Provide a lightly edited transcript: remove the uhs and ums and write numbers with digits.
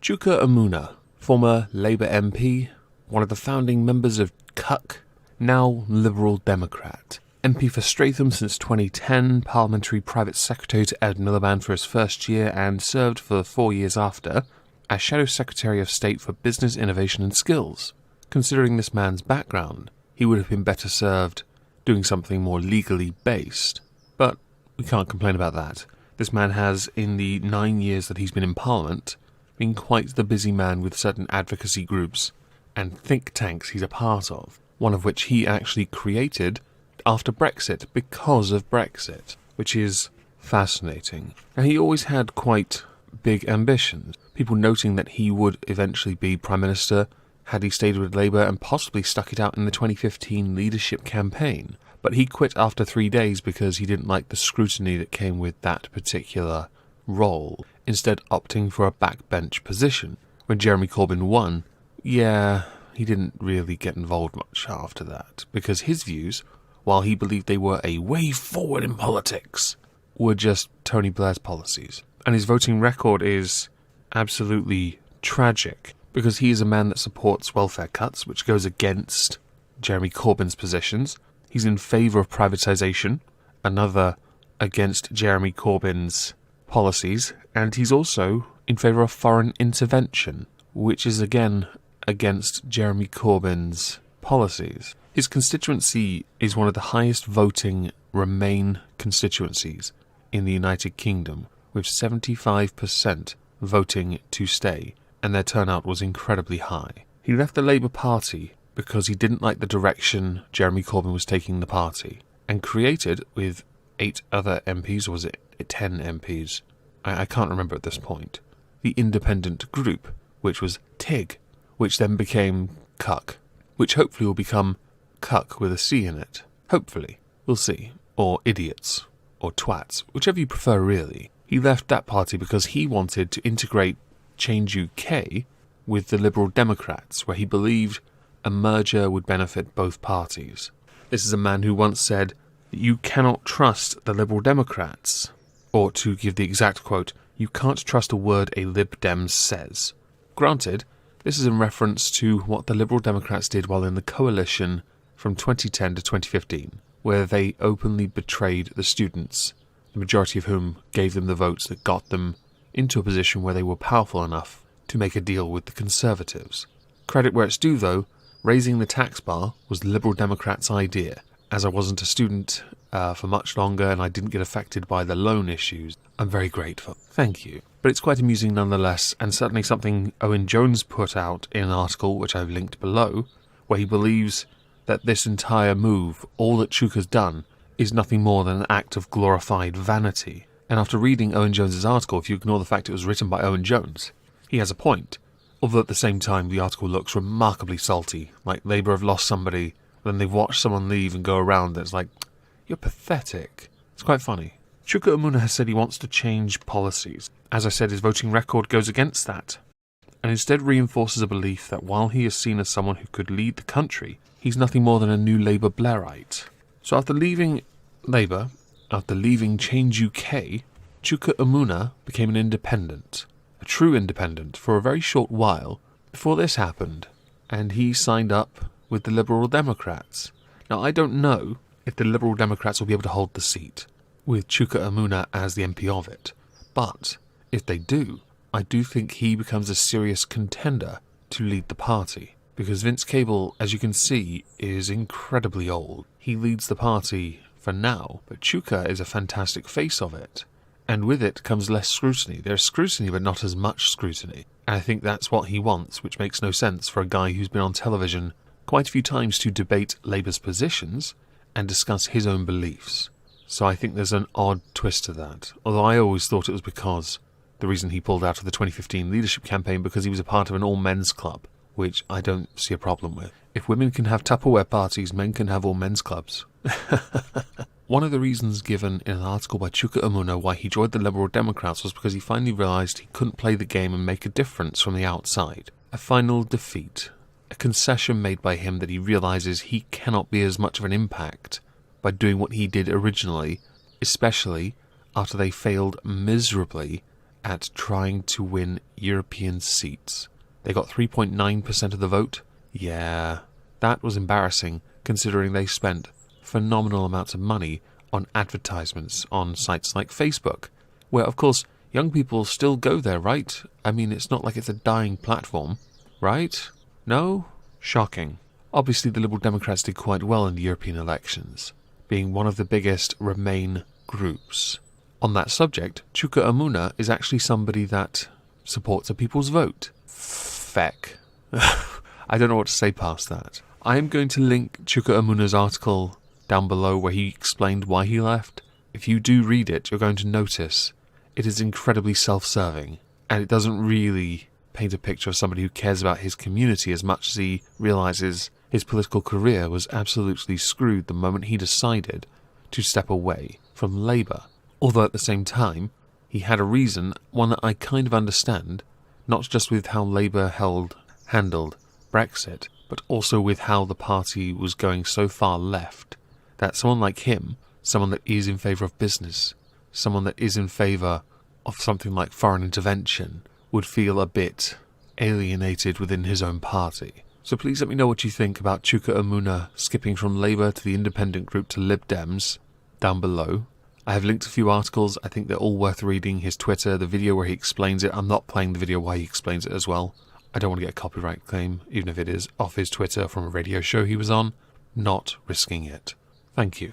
Chuka Umunna, former Labour MP, one of the founding members of CUK, now Liberal Democrat. MP for Stratham since 2010, Parliamentary Private Secretary to Ed Miliband for his first year and served for 4 years after as Shadow Secretary of State for Business, Innovation and Skills. Considering this man's background, he would have been better served doing something more legally based. But we can't complain about that. This man has, in the 9 years that he's been in Parliament, been quite the busy man with certain advocacy groups and think tanks he's a part of, one of which he actually created after Brexit, because of Brexit, which is fascinating. And he always had quite big ambitions, people noting that he would eventually be Prime Minister had he stayed with Labour and possibly stuck it out in the 2015 leadership campaign. But he quit after 3 days because he didn't like the scrutiny that came with that particular role, instead opting for a backbench position. When Jeremy Corbyn won, he didn't really get involved much after that, because his views, while he believed they were a way forward in politics, were just Tony Blair's policies. And his voting record is absolutely tragic, because he is a man that supports welfare cuts, which goes against Jeremy Corbyn's positions. He's in favour of privatisation, another against Jeremy Corbyn's policies, and he's also in favour of foreign intervention, which is again against Jeremy Corbyn's policies. His constituency is one of the highest voting Remain constituencies in the United Kingdom, with 75% voting to stay, and their turnout was incredibly high. He left the Labour Party because he didn't like the direction Jeremy Corbyn was taking the party, and created, with 8 other MPs, or was it 10 MPs? I can't remember at this point, the independent group, which was TIG, which then became CUK, which hopefully will become CUK with a C in it. Hopefully. We'll see. Or idiots. Or twats. Whichever you prefer, really. He left that party because he wanted to integrate Change UK with the Liberal Democrats, where he believed a merger would benefit both parties. This is a man who once said that you cannot trust the Liberal Democrats. Or, to give the exact quote, you can't trust a word a Lib Dems says. Granted, this is in reference to what the Liberal Democrats did while in the coalition from 2010 to 2015, where they openly betrayed the students, the majority of whom gave them the votes that got them into a position where they were powerful enough to make a deal with the Conservatives. Credit where it's due, though, raising the tax bar was the Liberal Democrats' idea. As I wasn't a student for much longer and I didn't get affected by the loan issues, I'm very grateful. Thank you. But it's quite amusing nonetheless, and certainly something Owen Jones put out in an article, which I've linked below, where he believes that this entire move, all that Chuka's done, is nothing more than an act of glorified vanity. And after reading Owen Jones's article, if you ignore the fact it was written by Owen Jones, he has a point. Although at the same time the article looks remarkably salty, like Labour have lost somebody, then they've watched someone leave and go around, and it's like, you're pathetic. It's quite funny. Chuka Umunna has said he wants to change policies. As I said, his voting record goes against that, and instead reinforces a belief that while he is seen as someone who could lead the country, he's nothing more than a new Labour Blairite. So after leaving Labour, after leaving Change UK, Chuka Umunna became an independent, a true independent, for a very short while before this happened, and he signed up with the Liberal Democrats. Now, I don't know if the Liberal Democrats will be able to hold the seat with Chuka Umunna as the MP of it, but if they do, I do think he becomes a serious contender to lead the party, because Vince Cable, as you can see, is incredibly old. He leads the party for now, but Chuka is a fantastic face of it, and with it comes less scrutiny. There's scrutiny, but not as much scrutiny, and I think that's what he wants, which makes no sense for a guy who's been on television quite a few times to debate Labour's positions and discuss his own beliefs. So I think there's an odd twist to that, although I always thought it was because the reason he pulled out of the 2015 leadership campaign because he was a part of an all-men's club, which I don't see a problem with. If women can have Tupperware parties, men can have all-men's clubs. One of the reasons given in an article by Chuka Umunna why he joined the Liberal Democrats was because he finally realised he couldn't play the game and make a difference from the outside. A final defeat. A concession made by him that he realises he cannot be as much of an impact by doing what he did originally, especially after they failed miserably at trying to win European seats. They got 3.9% of the vote. Yeah, that was embarrassing considering they spent phenomenal amounts of money on advertisements on sites like Facebook, where, of course, young people still go there, right? I mean, it's not like it's a dying platform, right? No? Shocking. Obviously, the Liberal Democrats did quite well in the European elections, being one of the biggest Remain groups. On that subject, Chuka Umunna is actually somebody that supports a people's vote. Feck. I don't know what to say past that. I am going to link Chuka Umunna's article down below where he explained why he left. If you do read it, you're going to notice it is incredibly self-serving, and it doesn't really paint a picture of somebody who cares about his community as much as he realises his political career was absolutely screwed the moment he decided to step away from Labour. Although at the same time, he had a reason, one that I kind of understand, not just with how Labour handled Brexit, but also with how the party was going so far left that someone like him, someone that is in favour of business, someone that is in favour of something like foreign intervention, would feel a bit alienated within his own party. So please let me know what you think about Chuka Umunna skipping from Labour to the independent group to Lib Dems down below. I have linked a few articles. I think they're all worth reading. His Twitter, the video where he explains it. I'm not playing the video while he explains it as well. I don't want to get a copyright claim, even if it is off his Twitter from a radio show he was on. Not risking it. Thank you.